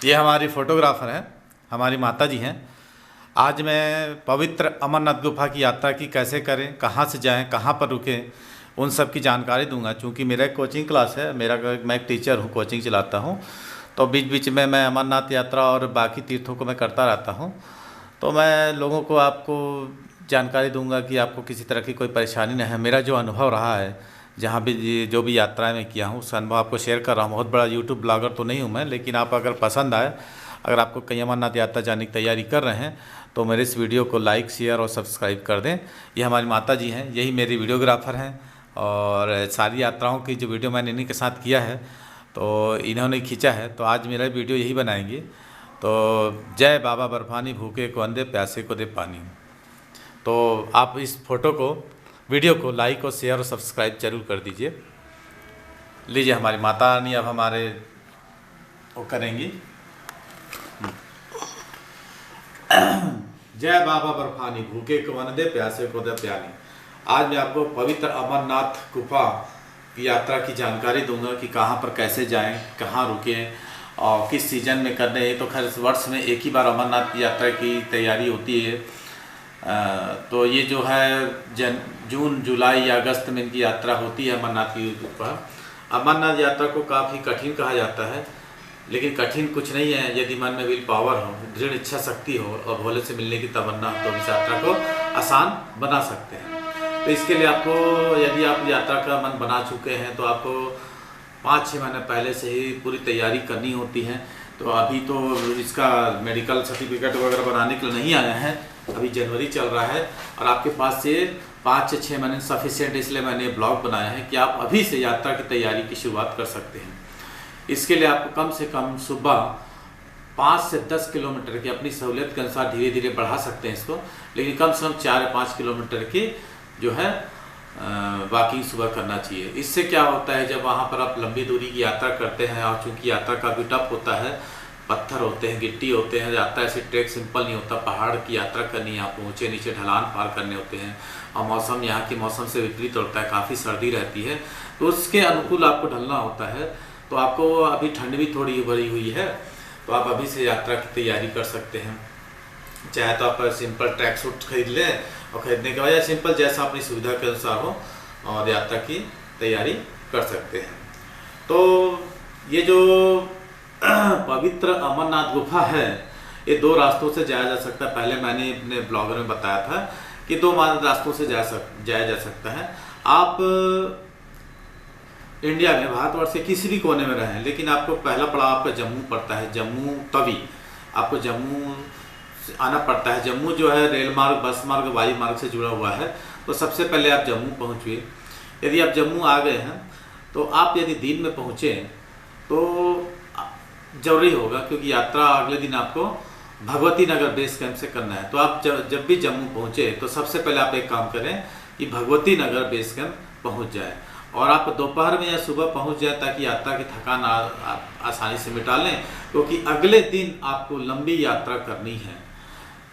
ये हमारी फ़ोटोग्राफ़र हैं, हमारी माता जी हैं। आज मैं पवित्र अमरनाथ गुफा की यात्रा की कैसे करें, कहाँ से जाएं, कहाँ पर रुकें, उन सब की जानकारी दूंगा। चूँकि मेरा एक कोचिंग क्लास है, मैं एक टीचर हूँ, कोचिंग चलाता हूँ, तो बीच बीच में मैं अमरनाथ यात्रा और बाकी तीर्थों को मैं करता रहता हूँ। तो मैं लोगों को आपको जानकारी दूंगा कि आपको किसी तरह की कोई परेशानी न है। मेरा जो अनुभव रहा है, जहाँ भी जो भी यात्राएं मैं किया हूँ, उस अनुभव आपको शेयर कर रहा हूँ। बहुत बड़ा यूट्यूब ब्लॉगर तो नहीं हूँ मैं, लेकिन आप अगर पसंद आए, अगर आपको कहीं अमरनाथ यात्रा जाने की तैयारी कर रहे हैं, तो मेरे इस वीडियो को लाइक, शेयर और सब्सक्राइब कर दें। ये हमारी माता जी हैं, यही मेरी वीडियोग्राफ़र हैं, और सारी यात्राओं की जो वीडियो मैंने इन्हीं के साथ किया है, तो इन्होंने खींचा है। तो आज मेरा वीडियो यही बनाएंगे। तो जय बाबा बर्फानी, भूखे को अन्न दे, प्यासे को दे पानी। तो आप इस फोटो को, वीडियो को लाइक और शेयर और सब्सक्राइब जरूर कर दीजिए। लीजिए, हमारी माता रानी अब हमारे वो करेंगी। जय बाबा बर्फानी, भूखे को अन्न दे, प्यासे को दे पानी। आज मैं आपको पवित्र अमरनाथ गुफा की यात्रा की जानकारी दूंगा कि कहाँ पर कैसे जाएं, कहाँ रुकें और किस सीजन में करने हैं। तो खैर वर्ष में एक ही बार अमरनाथ की यात्रा की तैयारी होती है। तो ये जो है जून, जुलाई या अगस्त में इनकी यात्रा होती है अमरनाथ की गुफा। अमरनाथ यात्रा को काफ़ी कठिन कहा जाता है, लेकिन कठिन कुछ नहीं है यदि मन में विल पावर हो, दृढ़ इच्छा शक्ति हो और भोले से मिलने की तमन्ना हो, तो इस यात्रा को आसान बना सकते हैं। तो इसके लिए आपको, यदि आप यात्रा का मन बना चुके हैं, तो आपको 5-6 महीने पहले से ही पूरी तैयारी करनी होती है। तो अभी तो इसका मेडिकल सर्टिफिकेट वगैरह बनाने के लिए नहीं आया है, अभी जनवरी चल रहा है, और आपके पास से 5 से 6 महीने सफिशिएंट। इसलिए मैंने ब्लॉग बनाया है कि आप अभी से यात्रा की तैयारी की शुरुआत कर सकते हैं। इसके लिए आपको कम से कम सुबह 5 से 10 किलोमीटर की, अपनी सहूलियत के अनुसार धीरे धीरे बढ़ा सकते हैं इसको, लेकिन कम से कम 4 या 5 किलोमीटर की जो है वॉकिंग सुबह करना चाहिए। इससे क्या होता है, जब वहाँ पर आप लंबी दूरी की यात्रा करते हैं, और चूँकि यात्रा काफ़ी टफ होता है, पत्थर होते हैं, गिट्टी होते हैं, यात्रा ऐसे ट्रैक सिंपल नहीं होता, पहाड़ की यात्रा करनी है, आपको ऊँचे नीचे ढलान पार करने होते हैं, और मौसम यहाँ के मौसम से विपरीत होता है, काफ़ी सर्दी रहती है, तो उसके अनुकूल आपको ढलना होता है। तो आपको अभी ठंड भी थोड़ी भरी हुई है, तो आप अभी से यात्रा की तैयारी कर सकते हैं। चाहे तो आप सिंपल ट्रैक सूट खरीद लें, और खरीदने के बाद सिंपल जैसा अपनी सुविधा के अनुसार हो, और यात्रा की तैयारी कर सकते हैं। तो ये जो पवित्र अमरनाथ गुफा है, ये 2 रास्तों से जाया जा सकता है। पहले मैंने अपने ब्लॉगर में बताया था कि 2 रास्तों से जाया जा सकता है। आप इंडिया में, भारतवर्ष के किसी भी कोने में रहें, लेकिन आपको पहला पड़ाव आपका जम्मू पड़ता है, जम्मू तवी। आपको जम्मू आना पड़ता है। जम्मू जो है रेल मार्ग, बस मार्ग, वायु मार्ग से जुड़ा हुआ है। तो सबसे पहले आप जम्मू पहुँचिए। यदि आप जम्मू आ गए हैं, तो आप यदि दिन में पहुँचे तो जरूरी होगा, क्योंकि यात्रा अगले दिन आपको भगवती नगर बेस कैंप से करना है। तो आप जब भी जम्मू पहुँचे, तो सबसे पहले आप एक काम करें कि भगवती नगर बेस कैंप पहुँच जाए, और आप दोपहर में या सुबह पहुंच जाए, ताकि यात्रा की थकान आसानी से मिटा लें, क्योंकि अगले दिन आपको लंबी यात्रा करनी है।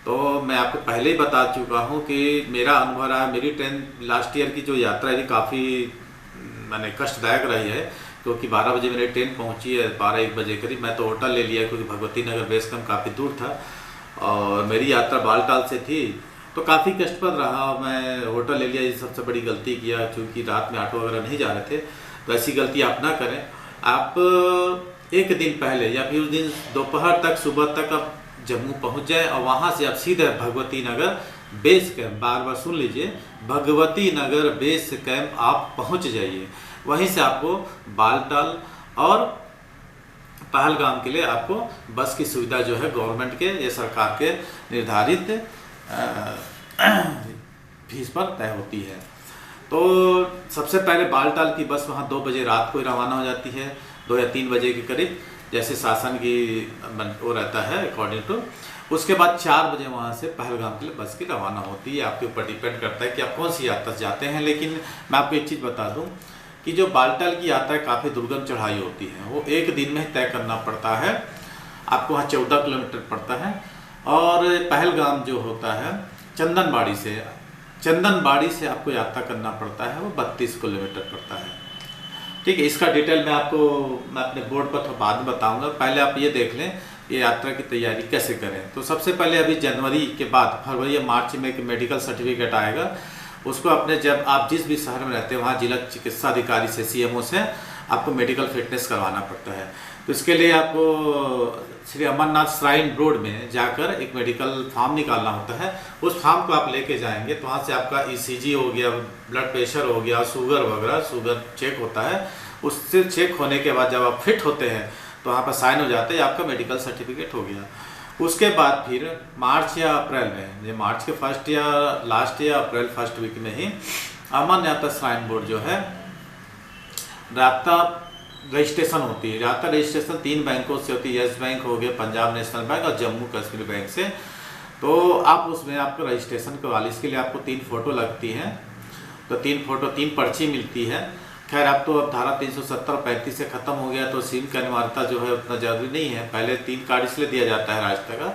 तो मैं आपको पहले ही बता चुका हूं कि मेरा अनुभव रहा, मेरी ट्रेन लास्ट ईयर की जो यात्रा है काफ़ी मैंने कष्टदायक रही है, क्योंकि 12 बजे मेरी ट्रेन पहुंची है, 12-1 बजे करीब। मैं तो होटल ले लिया, क्योंकि भगवती नगर बेस कैंप काफ़ी दूर था, और मेरी यात्रा बालटाल से थी, तो काफ़ी कष्टप्रद रहा। मैं होटल ले लिया, ये सबसे बड़ी गलती किया, क्योंकि रात में ऑटो वगैरह नहीं जा रहे थे। तो ऐसी गलती आप ना करें। आप एक दिन पहले या फिर उस दिन दोपहर तक, सुबह तक आप जम्मू पहुंच जाए, और वहां से आप सीधे भगवती नगर बेस कैंप, बार बार सुन लीजिए, भगवती नगर बेस कैंप आप पहुंच जाइए। वहीं से आपको बालटाल और पहलगाम के लिए आपको बस की सुविधा जो है गवर्नमेंट के या सरकार के निर्धारित फीस पर तय होती है। तो सबसे पहले बालटाल की बस वहाँ 2 बजे रात को ही रवाना हो जाती है, 2 या 3 बजे के करीब, जैसे शासन की वो रहता है अकॉर्डिंग टू। उसके बाद 4 बजे वहाँ से पहलगाम के लिए बस की रवाना होती है। आपके ऊपर डिपेंड करता है कि आप कौन सी यात्रा जाते हैं। लेकिन मैं आपको एक चीज़ बता दूँ कि जो बालटाल की यात्रा काफ़ी दुर्गम चढ़ाई होती है, वो एक दिन में ही तय करना पड़ता है। आपको वहाँ 14 किलोमीटर पड़ता है, और पहलगाम जो होता है चंदनबाड़ी से आपको यात्रा करना पड़ता है, वो 32 किलोमीटर पड़ता है। ठीक है, इसका डिटेल मैं अपने बोर्ड पर बाद में बताऊंगा। पहले आप ये देख लें ये यात्रा की तैयारी कैसे करें। तो सबसे पहले अभी जनवरी के बाद फरवरी या मार्च में एक मेडिकल सर्टिफिकेट आएगा, उसको अपने जब आप जिस भी शहर में रहते हैं वहाँ जिला चिकित्सा अधिकारी से CMO से आपको मेडिकल फिटनेस करवाना पड़ता है। तो इसके लिए आपको श्री अमरनाथ श्राइन रोड में जाकर एक मेडिकल फॉर्म निकालना होता है। उस फॉर्म को आप लेके जाएंगे तो वहाँ से आपका ECG हो गया, ब्लड प्रेशर हो गया, शुगर वगैरह, शुगर चेक होता है। उससे चेक होने के बाद जब आप फिट होते हैं तो वहाँ पर साइन हो जाते हैं, आपका मेडिकल सर्टिफिकेट हो गया। उसके बाद फिर मार्च या अप्रैल में, ये मार्च के फर्स्ट या लास्ट या अप्रैल फर्स्ट वीक में ही अमरनाथ श्राइन बोर्ड जो है यात्रा रजिस्ट्रेशन होती है। यात्रा रजिस्ट्रेशन 3 बैंकों से होती है, यस बैंक हो गया, पंजाब नेशनल बैंक और जम्मू कश्मीर बैंक से। तो आप उसमें आपको रजिस्ट्रेशन करवा ली। इसके लिए आपको 3 फोटो लगती हैं, तो 3 फोटो 3 पर्ची मिलती है। खैर अब तो अब धारा 370-35 से ख़त्म हो गया, तो सिम की अनिवार्यता जो है उतना ज़रूरी नहीं है। पहले 3 कार्ड इसलिए दिया जाता है रास्ते का,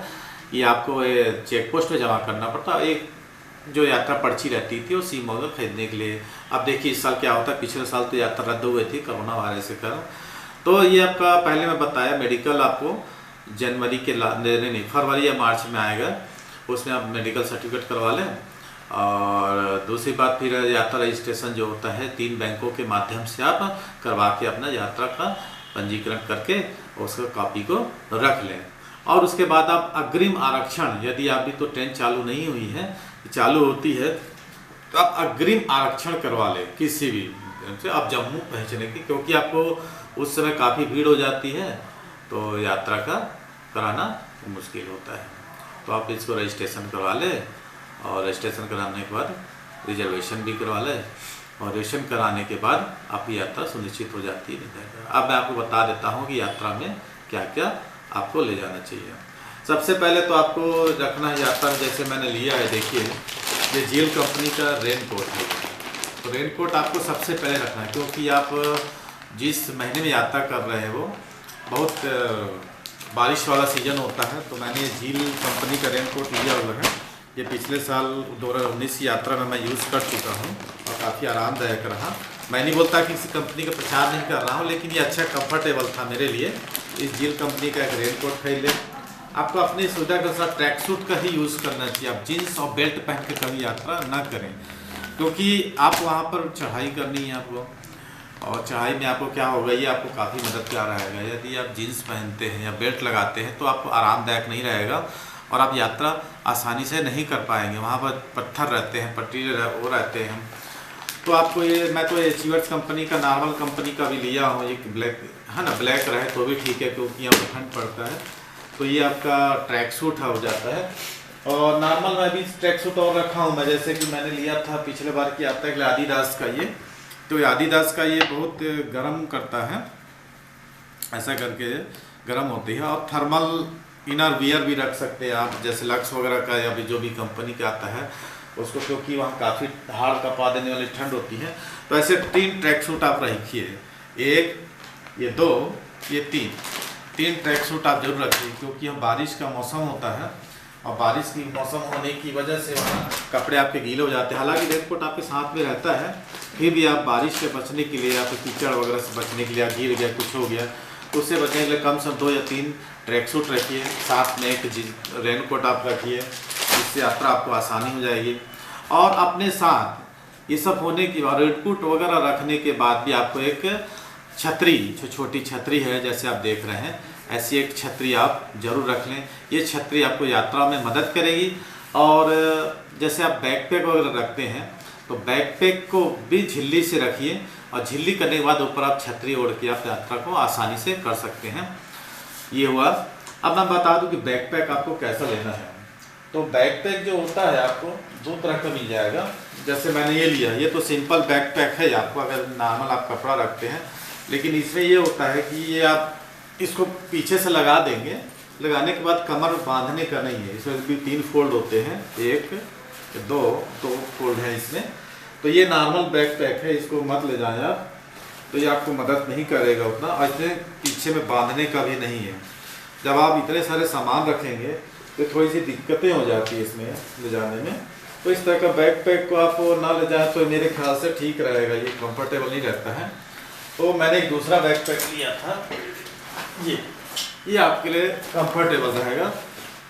ये आपको चेक पोस्ट में जमा करना पड़ता। एक जो यात्रा पर्ची रहती थी वो सिम वगैरह खरीदने के लिए। अब देखिए इस साल क्या होता है, पिछले साल तो यात्रा रद्द हुई थी कोरोना वायरस के कारण। तो ये आपका पहले मैं बताया मेडिकल आपको जनवरी के नहीं फरवरी या मार्च में आएगा, उसमें आप मेडिकल सर्टिफिकेट करवा लें। और दूसरी बात फिर यात्रा रजिस्ट्रेशन जो होता है 3 बैंकों के माध्यम से आप करवा के अपना यात्रा का पंजीकरण करके उसका कॉपी को रख लें। और उसके बाद आप अग्रिम आरक्षण, यदि आप भी तो ट्रेन चालू नहीं हुई है, चालू होती है तो आप अग्रिम आरक्षण करवा लें किसी भी से आप जम्मू पहुँचने की, क्योंकि आपको उस समय काफ़ी भीड़ हो जाती है तो यात्रा का कराना मुश्किल होता है। तो आप इसको रजिस्ट्रेशन करवा लें और रजिस्ट्रेशन कराने के बाद रिजर्वेशन भी करवा लें और रजिस्ट्रेशन कराने के बाद आपकी यात्रा सुनिश्चित हो जाती है। अब मैं आपको बता देता हूँ कि यात्रा में क्या क्या आपको ले जाना चाहिए। सबसे पहले तो आपको रखना है यात्रा में, जैसे मैंने लिया है, देखिए ये जेल कंपनी का रेन कोट है। तो रेन कोट आपको सबसे पहले रखना है, क्योंकि आप जिस महीने में यात्रा कर रहे हैं वो बहुत बारिश वाला सीज़न होता है। तो मैंने झील कंपनी का रेन कोट लिया हुआ है। ये पिछले साल 2019 की यात्रा में मैं यूज़ कर चुका हूँ और काफ़ी आरामदायक रहा। मैं नहीं बोलता कि किसी कंपनी का प्रचार नहीं कर रहा हूँ, लेकिन ये अच्छा कंफर्टेबल था मेरे लिए। इस झील कंपनी का एक रेन कोट खरीद लें। आपको अपनी सुविधा के साथ ट्रैक सूट का ही यूज़ करना चाहिए। आप जीन्स और बेल्ट पहन के कभी यात्रा ना करें, क्योंकि आप वहाँ पर चढ़ाई करनी है आपको, और चढ़ाई में आपको क्या होगा, ये आपको काफ़ी मददगार रहेगा। यदि आप जीन्स पहनते हैं या बेल्ट लगाते हैं तो आपको आरामदायक नहीं रहेगा और आप यात्रा आसानी से नहीं कर पाएंगे। वहाँ पर पत्थर रहते हैं, पट्टीले वो रहते हैं। तो आपको ये, मैं तो अचीवर्स कंपनी का नॉर्मल कंपनी का भी लिया हूँ, एक ब्लैक है ना, ब्लैक रहे तो भी ठीक है, क्योंकि यहाँ पर ठंड पड़ता है। तो ये आपका ट्रैक सूट हो जाता है। और नॉर्मल मैं भी ट्रैक सूट और रखा हूँ मैं, जैसे कि मैंने लिया था पिछले बार की यात्रा के लिए आदिदास का ये। तो आदिदास का ये बहुत गर्म करता है, ऐसा करके गर्म होती है। और थर्मल इनर वियर भी रख सकते हैं आप, जैसे लक्स वगैरह का या भी जो भी कंपनी का आता है उसको, क्योंकि वहाँ काफ़ी हाड़ कपा देने वाली ठंड होती है। तो ऐसे 3 ट्रैक सूट आप रखिए, 1, ये 2, ये 3 ट्रैक सूट आप जरूर रखिए, क्योंकि हम बारिश का मौसम होता है और बारिश की मौसम होने की वजह से वहाँ कपड़े आपके गीले हो जाते हैं। हालांकि रेनकोट आपके साथ में रहता है, फिर भी आप बारिश से बचने के लिए या फिर कीचड़ वगैरह से बचने के लिए, गिर गया कुछ हो गया तो उससे बचने के लिए कम से कम 2 या 3 ट्रैक सूट रखिए, साथ में एक रेनकोट आप रखिए, इससे यात्रा आपको आसानी हो जाएगी। और अपने साथ ये सब होने के बाद, रेनकोट वगैरह रखने के बाद भी आपको एक छतरी, जो छोटी छतरी है जैसे आप देख रहे हैं, ऐसी एक छतरी आप जरूर रख लें। ये छतरी आपको यात्रा में मदद करेगी। और जैसे आप बैकपैक वगैरह रखते हैं तो बैकपैक को भी झिल्ली से रखिए, और झिल्ली करने के बाद ऊपर आप छतरी ओढ़ के आप यात्रा को आसानी से कर सकते हैं। ये हुआ। अब मैं बता दूं कि बैकपैक आपको कैसा लेना है। तो बैकपैक जो होता है आपको 2 तरह का मिल जाएगा। जैसे मैंने ये लिया, ये तो सिंपल बैकपैक है आपको, अगर नॉर्मल आप कपड़ा रखते हैं, लेकिन इसमें ये होता है कि ये आप इसको पीछे से लगा देंगे, लगाने के बाद कमर बांधने का नहीं है। इसमें भी 3 फोल्ड होते हैं, 1, 2 फोल्ड है इसमें। तो ये नॉर्मल बैकपैक है, इसको मत ले जाएं आप, तो ये आपको मदद नहीं करेगा उतना, और इसमें पीछे में बांधने का भी नहीं है। जब आप इतने सारे सामान रखेंगे तो थोड़ी सी दिक्कतें हो जाती है इसमें ले जाने में। तो इस तरह का बैकपैक को आप ना ले जाएं तो मेरे ख्याल से ठीक रहेगा, ये कंफर्टेबल नहीं रहता है। तो मैंने एक दूसरा बैकपैक लिया था, ये ये आपके लिए कंफर्टेबल रहेगा।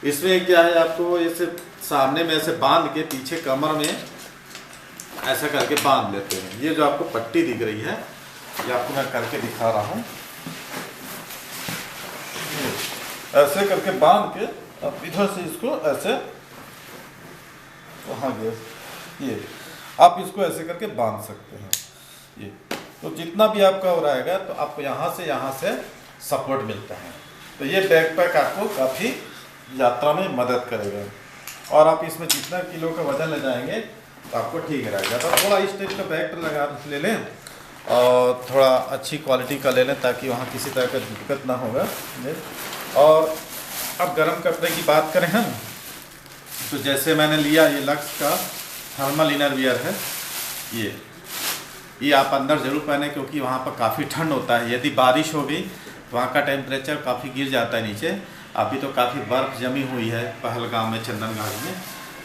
इसमें क्या है, आपको ऐसे सामने में ऐसे बांध के पीछे कमर में ऐसा करके बांध लेते हैं। ये जो आपको पट्टी दिख रही है ये आपको मैं करके दिखा रहा हूँ। ऐसे करके बांध के आप इधर से इसको ऐसे, वहाँ गया, ये आप इसको ऐसे करके बांध सकते हैं। ये तो जितना भी आपका हो रहेगा तो आपको यहाँ से सपोर्ट मिलता है। तो ये बैकपैक आपको काफ़ी यात्रा में मदद करेगा। और आप इसमें जितना किलो का वजन ले जाएंगे तो आपको ठीक रहेगा। तो थोड़ा इस टाइप का बैग लगा ले लें और थोड़ा अच्छी क्वालिटी का ले लें ताकि वहाँ किसी तरह का दिक्कत ना होगा। और अब गर्म कपड़े की बात करें हम, तो जैसे मैंने लिया ये लक्स का थर्मल इनर वियर है। ये आप अंदर ज़रूर पहने क्योंकि वहाँ पर काफ़ी ठंड होता है। यदि बारिश हो गई तो वहाँ का टेम्परेचर काफ़ी गिर जाता है नीचे। अभी तो काफ़ी बर्फ़ जमी हुई है पहलगाम में, चंदन घाटी में।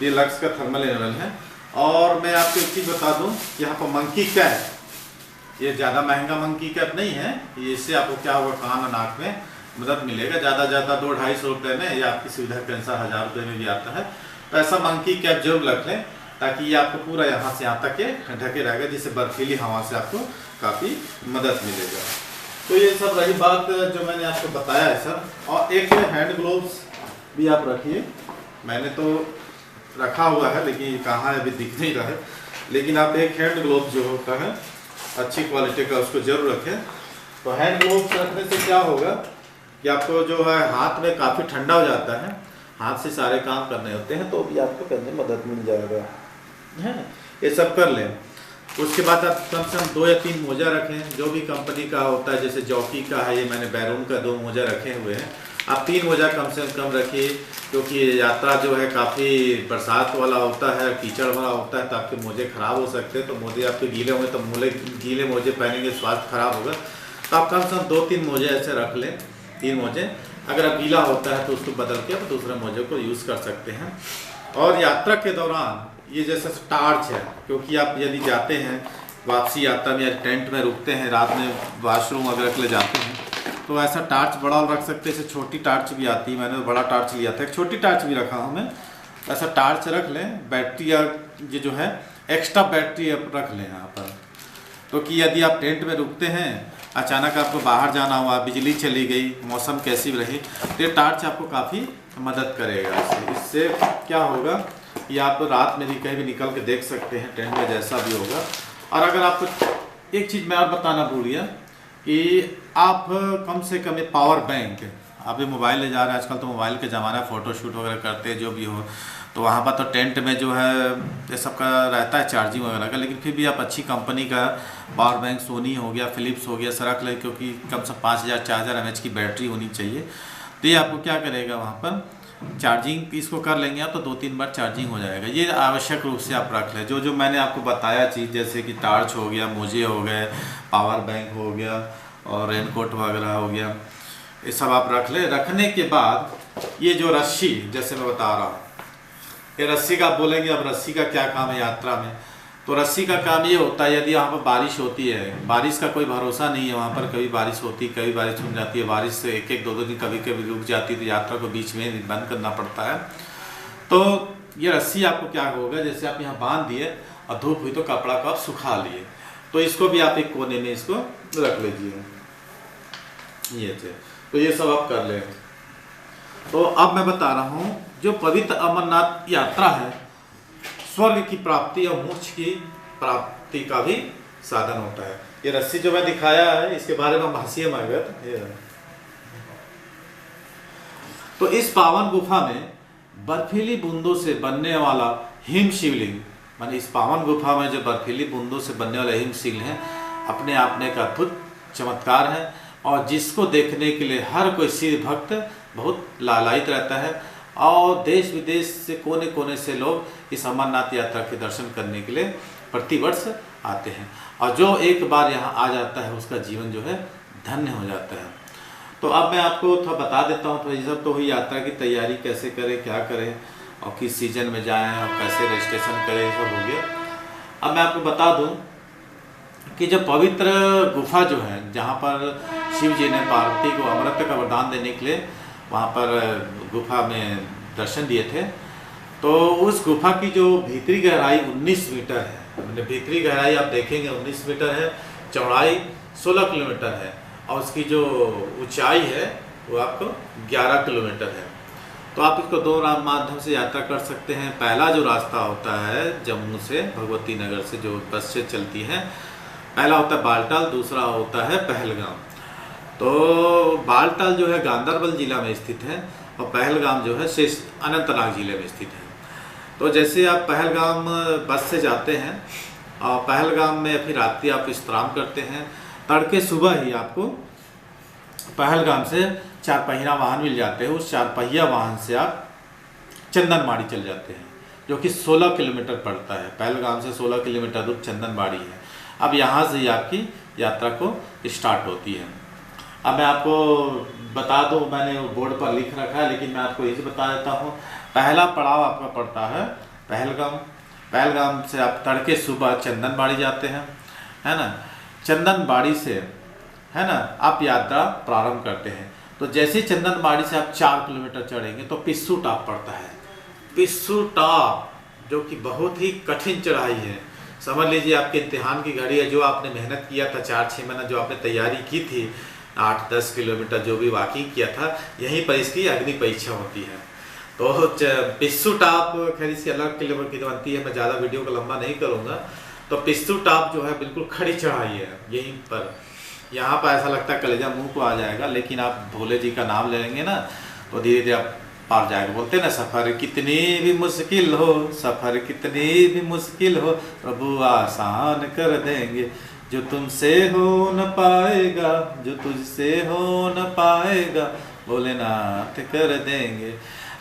ये लक्स का थर्मल इनर है। और मैं आपको एक चीज़ बता दूँ, यहाँ पर मंकी कैप, ये ज़्यादा महंगा मंकी कैप नहीं है। ये इससे आपको क्या होगा, कान और नाक में मदद मिलेगा। ज़्यादा 200-250 रुपये में या आपकी सुविधा के अनुसार 1000 रुपये में भी आता है। तो ऐसा मंकी कैप जरूर रख लें ताकि ये आपको पूरा यहाँ से यहाँ तक के ढके रहेगा, जिससे बर्फीली हवा से आपको काफ़ी मदद मिलेगा। तो ये सब रही बात जो मैंने आपको बताया है सर। और एक हैंड ग्लोव्स भी आप रखिए। मैंने तो रखा हुआ है लेकिन कहाँ है अभी दिख नहीं रहा है। लेकिन आप एक हैंड ग्लोव जो होता है अच्छी क्वालिटी का उसको जरूर रखें। तो हैंड ग्लोव्स रखने से क्या होगा कि आपको जो है हाथ में काफ़ी ठंडा हो जाता है, हाथ से सारे काम करने होते हैं, तो भी आपको करने में मदद मिल जाएगा है। ये सब कर लें। उसके बाद आप कम से कम 2 या 3 मोजा रखें, जो भी कंपनी का होता है। जैसे जॉकी का है, ये मैंने बैरून का 2 मोजा रखे हुए हैं। आप 3 मोजा कम से कम रखिए क्योंकि यात्रा जो है काफ़ी बरसात वाला होता है, कीचड़ वाला होता है, तो आपके मोजे ख़राब हो सकते हैं। तो मोजे आपके गीले होंगे तो गीले मोजे पहनेंगे, स्वास्थ्य खराब होगा। तो आप कम से कम 2-3 मोजे ऐसे रख लें, 3 मोजे। अगर आप गीला होता है तो उसको बदल के आप दूसरे मोजे को यूज़ कर सकते हैं। और यात्रा के दौरान ये जैसे टार्च है, क्योंकि आप यदि जाते हैं वापसी यात्रा में या टेंट में रुकते हैं, रात में वॉशरूम वगैरह के लिए जाते हैं, तो ऐसा टार्च बड़ा रख सकते हैं। जैसे छोटी टार्च भी आती है, मैंने बड़ा टार्च लिया था, एक छोटी टार्च भी रखा हूँ मैं। ऐसा टार्च रख लें। बैटरी या ये जो है एक्स्ट्रा बैटरी रख लें यहाँ पर। तो कि यदि आप टेंट में रुकते हैं, अचानक आपको बाहर जाना हुआ, बिजली चली गई, मौसम कैसी भी रही, तो ये टार्च आपको काफ़ी मदद करेगा। इससे क्या होगा कि आप रात में भी कहीं भी निकल के देख सकते हैं, टेंट में जैसा भी होगा। और अगर आपको एक चीज़ मैं और बताना भूल गया कि आप कम से कम पावर बैंक, आप ये मोबाइल ले जा रहे हैं, आजकल तो मोबाइल के ज़माना, फ़ोटो शूट वगैरह करते हैं जो भी हो, तो वहाँ पर तो टेंट में जो है ये सब का रहता है चार्जिंग वगैरह का। लेकिन फिर भी आप अच्छी कंपनी का पावर बैंक, सोनी हो गया, फिलिप्स हो गया, रख लें क्योंकि कम से कम 5000-4000 mAh की बैटरी होनी चाहिए। तो ये आपको क्या करेगा, वहाँ पर चार्जिंग इसको कर लेंगे आप तो 2-3 बार चार्जिंग हो जाएगा। ये आवश्यक रूप से आप रख लें। जो मैंने आपको बताया चीज़, जैसे कि टार्च हो गया, मोजे हो गए, पावर बैंक हो गया और रेनकोट वगैरह हो गया, ये सब आप रख लें। रखने के बाद ये जो रस्सी, जैसे मैं बता रहा हूँ, ये रस्सी का आप बोलेंगे अब रस्सी का क्या काम है यात्रा में। तो रस्सी का काम ये होता है, यदि यहाँ पर बारिश होती है, बारिश का कोई भरोसा नहीं है, वहाँ पर कभी बारिश होती, कभी बारिश रुक जाती है, बारिश से 1-2 दिन कभी कभी रुक जाती है, तो यात्रा को बीच में बंद करना पड़ता है। तो ये रस्सी आपको क्या होगा, जैसे आप यहाँ बांध दिए और धूप हुई तो कपड़ा को आप सुखा लिए, तो इसको भी आप एक कोने में इसको रख लीजिए। ये तो ये सब आप कर लें। तो अब मैं बता रहा हूँ, जो पवित्र अमरनाथ यात्रा है स्वर्ग की प्राप्ति और मोक्ष की प्राप्ति का भी साधन होता है। ये रस्सी जो मैं दिखाया है, इसके बारे में हंसिए मगर ये है। तो इस पावन गुफा में बर्फीली बूंदों से बनने वाला हिम शिवलिंग, माने इस पावन गुफा में जो बर्फीली बूंदों से बनने वाला हिम शिवलिंग है, अपने आप में एक अद्भुत चमत्कार है और जिसको देखने के लिए हर कोई सिद्ध भक्त बहुत लालायित रहता है। और देश विदेश से कोने कोने से लोग इस अमरनाथ यात्रा के दर्शन करने के लिए प्रतिवर्ष आते हैं। और जो एक बार यहाँ आ जाता है उसका जीवन जो है धन्य हो जाता है। तो अब मैं आपको थोड़ा बता देता हूँ, तो ये सब तो हुई यात्रा की तैयारी, कैसे करें, क्या करें और किस सीजन में जाएं और कैसे रजिस्ट्रेशन करें, सब हो गया। अब मैं आपको बता दूँ कि जो पवित्र गुफा जो है, जहाँ पर शिव जी ने पार्वती को अमृत का वरदान देने के लिए वहाँ पर गुफा में दर्शन दिए थे, तो उस गुफा की जो भीतरी गहराई 19 मीटर है। भीतरी गहराई आप देखेंगे 19 मीटर है, चौड़ाई 16 किलोमीटर है और उसकी जो ऊंचाई है वो आपको 11 किलोमीटर है। तो आप इसको दो माध्यम से यात्रा कर सकते हैं। पहला जो रास्ता होता है जम्मू से भगवती नगर से जो बस से चलती है, पहला होता है बालटाल, दूसरा होता है पहलगाम। तो बालटाल जो है गांधरबल जिला में स्थित है और पहलगाम जो है शेष अनंतनाग जिले में स्थित है। तो जैसे आप पहलगाम बस से जाते हैं और पहलगाम में फिर रात्रि आप विश्राम करते हैं, तड़के सुबह ही आपको पहलगाम से 4 पहिया वाहन मिल जाते हैं। उस 4 पहिया वाहन से आप चंदनबाड़ी चल जाते हैं, जो कि 16 किलोमीटर पड़ता है। पहलगाम से 16 किलोमीटर दूर चंदनबाड़ी है। अब यहाँ से ही आपकी यात्रा को स्टार्ट होती है। अब मैं आपको बता दूं, मैंने बोर्ड पर लिख रखा है लेकिन मैं आपको यही बता देता हूँ। पहला पड़ाव आपका पड़ता है पहलगाम। पहलगाम से आप तड़के सुबह चंदनबाड़ी जाते हैं, है ना। चंदनबाड़ी से, है ना, आप यात्रा प्रारंभ करते हैं। तो जैसे ही चंदनबाड़ी से आप 4 किलोमीटर चढ़ेंगे तो पिस्सू टॉप पड़ता है। पिस्सू टॉप जो कि बहुत ही कठिन चढ़ाई है। समझ लीजिए आपके इम्तिहान की घड़ी है, जो आपने मेहनत किया था 4-6 महीना जो आपने तैयारी की थी, 8-10 किलोमीटर जो भी वॉकिंग किया था, यहीं पर इसकी अग्नि परीक्षा होती है। तो पिस्सू टॉप, खैर इसकी अलग किलोमीटर की बनती है, मैं ज़्यादा वीडियो को लंबा नहीं करूँगा। तो पिस्सू टॉप जो है बिल्कुल खड़ी चढ़ाई है। यहीं पर, यहाँ पर ऐसा लगता है कलेजा मुंह को आ जाएगा, लेकिन आप भोले जी का नाम ले लेंगे ना तो धीरे धीरे आप पार जाएगा। बोलते हैं ना, सफ़र कितनी भी मुश्किल हो, सफ़र कितनी भी मुश्किल हो, प्रभु आसान कर देंगे। जो तुमसे हो न पाएगा, जो तुझसे हो न पाएगा, भोलेनाथ कर देंगे।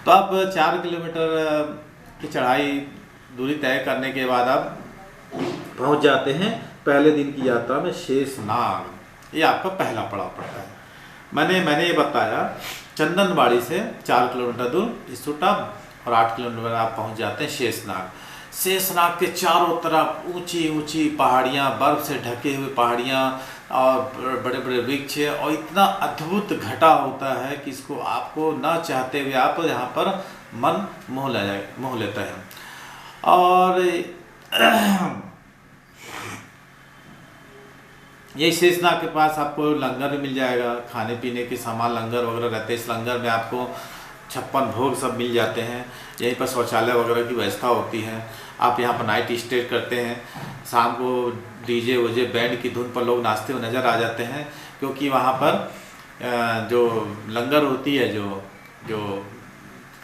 तो आप 4 किलोमीटर की चढ़ाई दूरी तय करने के बाद आप पहुंच जाते हैं पहले दिन की यात्रा में शेषनाग। ये आपका पहला पड़ाव पड़ता है। मैंने ये बताया चंदनबाड़ी से 4 किलोमीटर दूर पिस्सू टॉप और 8 किलोमीटर आप पहुंच जाते हैं शेषनाग। शेषनाग के चारों तरफ ऊंची ऊंची पहाड़ियाँ, बर्फ से ढके हुए पहाड़ियाँ और बड़े बड़े वृक्ष, और इतना अद्भुत घटा होता है कि इसको आपको ना चाहते हुए आप यहाँ पर मन मोह लेता है। और यही शेषनाग के पास आपको लंगर भी मिल जाएगा, खाने पीने के सामान लंगर वगैरह रहते हैं। इस लंगर में आपको 56 भोग सब मिल जाते हैं। यहीं पर शौचालय वगैरह की व्यवस्था होती है। आप यहाँ पर नाइट स्टे करते हैं। शाम को डीजे वजे बैंड की धुन पर लोग नाचते हुए नज़र आ जाते हैं, क्योंकि वहाँ पर जो लंगर होती है, जो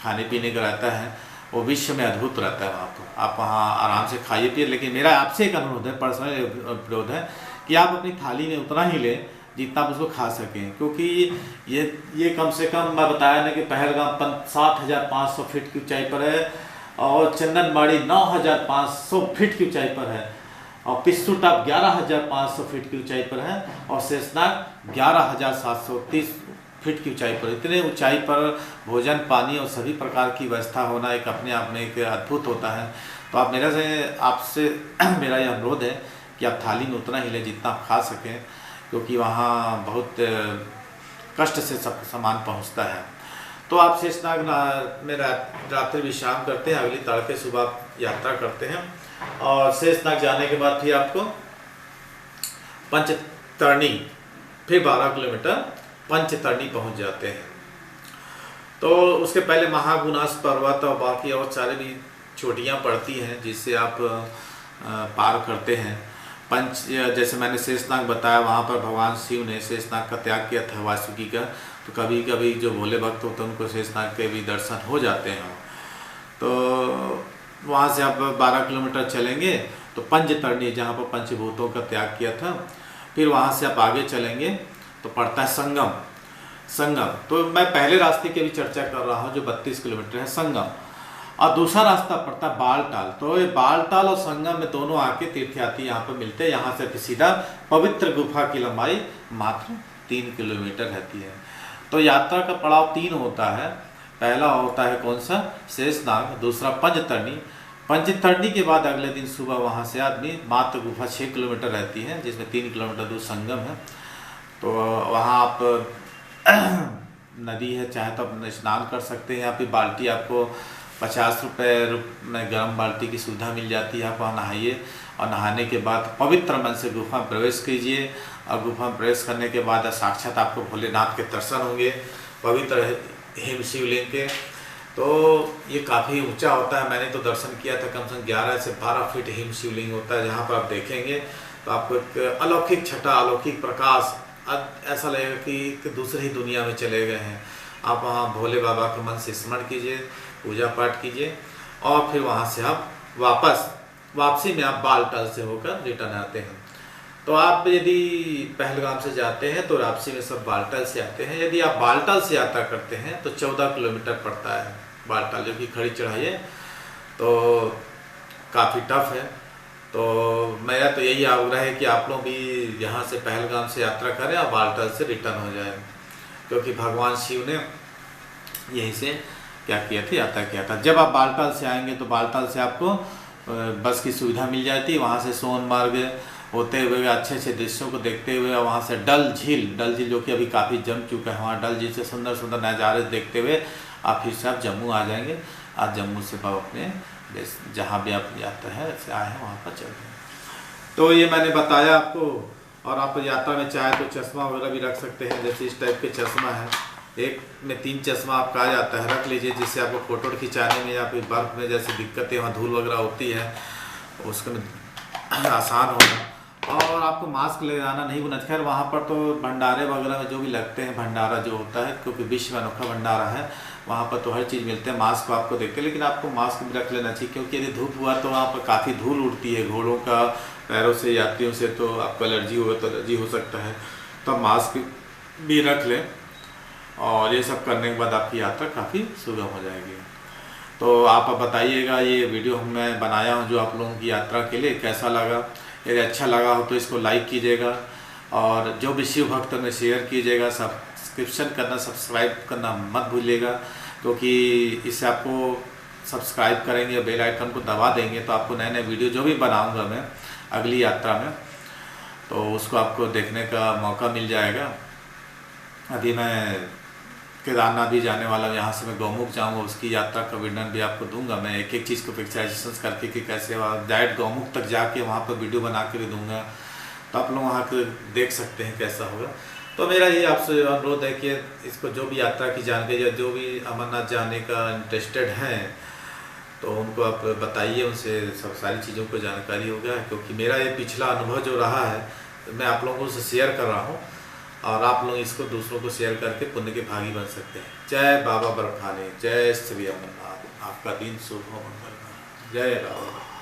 खाने पीने का रहता है, वो विश्व में अद्भुत रहता है। वहाँ पर आप वहाँ आराम से खाइए पिए। लेकिन मेरा आपसे एक अनुरोध है, पर्सनल अनुरोध है कि आप अपनी थाली में उतना ही लें जितना आप उसको खा सकें, क्योंकि ये कम से कम मैं बताया ना कि पहलगाम 7,500 फीट की ऊंचाई पर है और चंदनबाड़ी 9,500 फीट की ऊंचाई पर है और पिस्सू टॉप 11,500 फीट की ऊंचाई पर है और शेषनाग 11,730 फीट की ऊंचाई पर। इतने ऊंचाई पर भोजन पानी और सभी प्रकार की व्यवस्था होना एक अपने आप में एक अद्भुत होता है। तो आप आपसे मेरा यह अनुरोध है कि आप थाली में उतना ही लें जितना आप खा सकें, क्योंकि वहाँ बहुत कष्ट से सब सामान पहुँचता है। तो आप शेषनाग में रात्रि विश्राम करते हैं, अगली तड़के सुबह यात्रा करते हैं और शेषनाग जाने के बाद फिर आपको पंचतरणी, फिर 12 किलोमीटर पंचतरणी पहुँच जाते हैं। तो उसके पहले महागुनास पर्वत और बाकी और सारे भी चोटियाँ पड़ती हैं जिससे आप पार करते हैं। जैसे मैंने शेषनाग बताया, वहाँ पर भगवान शिव ने शेषनाग का त्याग किया था वासुकी का, तो कभी कभी जो भोले भक्त होते हैं उनको शेषनाग के भी दर्शन हो जाते हैं। तो वहाँ से आप 12 किलोमीटर चलेंगे तो पंचतरणी, जहाँ पर पंचभूतों का त्याग किया था, फिर वहाँ से आप आगे चलेंगे तो पड़ता है संगम। तो मैं पहले रास्ते की भी चर्चा कर रहा हूँ जो 32 किलोमीटर है संगम, और दूसरा रास्ता पड़ता है बालटाल। तो ये बालटाल और संगम में दोनों आके तीर्थयात्री यहाँ पर मिलते हैं। यहाँ से सीधा पवित्र गुफा की लंबाई मात्र 3 किलोमीटर रहती है। तो यात्रा का पड़ाव 3 होता है। पहला होता है कौन सा? शेषनाग, दूसरा पंचतरणी, पंचतरणी के बाद अगले दिन सुबह वहाँ से आदमी मात्र गुफा 6 किलोमीटर रहती है, जिसमें 3 किलोमीटर दूर संगम है। तो वहाँ आप नदी है, चाहे तो आप स्नान कर सकते हैं। यहाँ पे बाल्टी आपको 50 रुपये में गर्म बाल्टी की सुविधा मिल जाती है। आप वहाँ नहाइए और नहाने के बाद पवित्र मन से गुफा में प्रवेश कीजिए। और गुफा में प्रवेश करने के बाद साक्षात आपको भोलेनाथ के दर्शन होंगे, पवित्र हिम शिवलिंग के। तो ये काफ़ी ऊंचा होता है, मैंने तो दर्शन किया था। कम से कम 11 से 12 फीट हिम शिवलिंग होता है। जहाँ पर आप देखेंगे तो आपको एक अलौकिक छटा, अलौकिक प्रकाश, ऐसा लगेगा कि दूसरी ही दुनिया में चले गए हैं। आप वहाँ भोले बाबा के मन से स्मरण कीजिए, पूजा पाठ कीजिए और फिर वहाँ से आप वापसी में आप बालटाल से होकर रिटर्न आते हैं। तो आप यदि पहलगाम से जाते हैं तो वापसी में सब बालटाल से आते हैं। यदि आप बालटाल से यात्रा करते हैं तो 14 किलोमीटर पड़ता है बालटाल, जो कि खड़ी चढ़ाई है, तो काफ़ी टफ है। तो मेरा तो यही आग्रह है कि आप लोग भी यहाँ से पहलगाम से यात्रा करें और बालटाल से रिटर्न हो जाए, क्योंकि भगवान शिव ने यहीं से क्या किया था, यात्रा किया था। जब आप बालटाल से आएंगे तो बालटाल से आपको बस की सुविधा मिल जाती है। वहाँ से सोनमार्ग होते हुए अच्छे अच्छे दृश्यों को देखते हुए, और वहाँ से डल झील जो कि अभी काफ़ी जम चुका है, वहाँ डल झील से सुंदर सुंदर नज़ारे देखते हुए आप फिर से आप जम्मू आ जाएंगे। आज जम्मू से आप अपने जहाँ भी आप यात्रा है से आए हैं वहाँ पर चल रहे हैं। तो ये मैंने बताया आपको। और आप यात्रा में चाहे तो चश्मा वगैरह भी रख सकते हैं, जैसे इस टाइप के चश्मा है, एक में 3 चश्मा आपका आ जाता है, रख लीजिए, जिससे आपको फ़ोटो खिंचाने में या फिर बर्फ़ में जैसे दिक्कतें वहाँ धूल वगैरह होती है उसमें आसान होगा। और आपको मास्क लगाना नहीं भूलना। खैर वहाँ पर तो भंडारे वगैरह में जो भी लगते हैं, भंडारा जो होता है, क्योंकि विश्व में अनोखा भंडारा है, वहाँ पर तो हर चीज़ मिलते हैं। मास्क आपको देखते हैं, लेकिन आपको मास्क भी रख लेना चाहिए, क्योंकि यदि धूप हुआ तो वहाँ पर काफ़ी धूल उड़ती है घोड़ों का, पैरों से, यात्रियों से, तो आपको एलर्जी होगा तो एलर्जी हो सकता है। तो मास्क भी रख लें और ये सब करने के बाद आपकी यात्रा काफ़ी सुगम हो जाएगी। तो आप बताइएगा ये वीडियो मैं बनाया हूँ जो आप लोगों की यात्रा के लिए, कैसा लगा। यदि अच्छा लगा हो तो इसको लाइक कीजिएगा और जो भी शिव भक्त में शेयर कीजिएगा। सब्सक्राइब करना मत भूलिएगा, क्योंकि इससे आपको सब्सक्राइब करेंगे, बेल आइकन को दबा देंगे तो आपको नए नए वीडियो जो भी बनाऊंगा मैं अगली यात्रा में, तो उसको आपको देखने का मौका मिल जाएगा। अभी मैं केदारनाथ भी जाने वाला हूँ, यहाँ से मैं गौमुख जाऊँगा, उसकी यात्रा का वर्णन भी आपको दूंगा मैं, एक एक चीज़ को पिक्चराइजेशन करके कि कैसे डायरेक्ट गौमुख तक जाके वहाँ पर वीडियो बना के भी दूंगा, तो आप लोग वहाँ के देख सकते हैं कैसा होगा। तो मेरा ये आपसे अनुरोध है कि इसको जो भी यात्रा की जानकारी या जो भी अमरनाथ जाने का इंटरेस्टेड हैं तो उनको आप बताइए, उनसे सब सारी चीज़ों को जानकारी होगा। क्योंकि मेरा ये पिछला अनुभव जो रहा है मैं आप लोगों से शेयर कर रहा हूँ, और आप लोग इसको दूसरों को शेयर करके पुण्य के भागी बन सकते हैं। जय बाबा बर्फानी, जय श्री अमरनाथ। आपका दिन शुभ हो, मंगल। जय बाबा।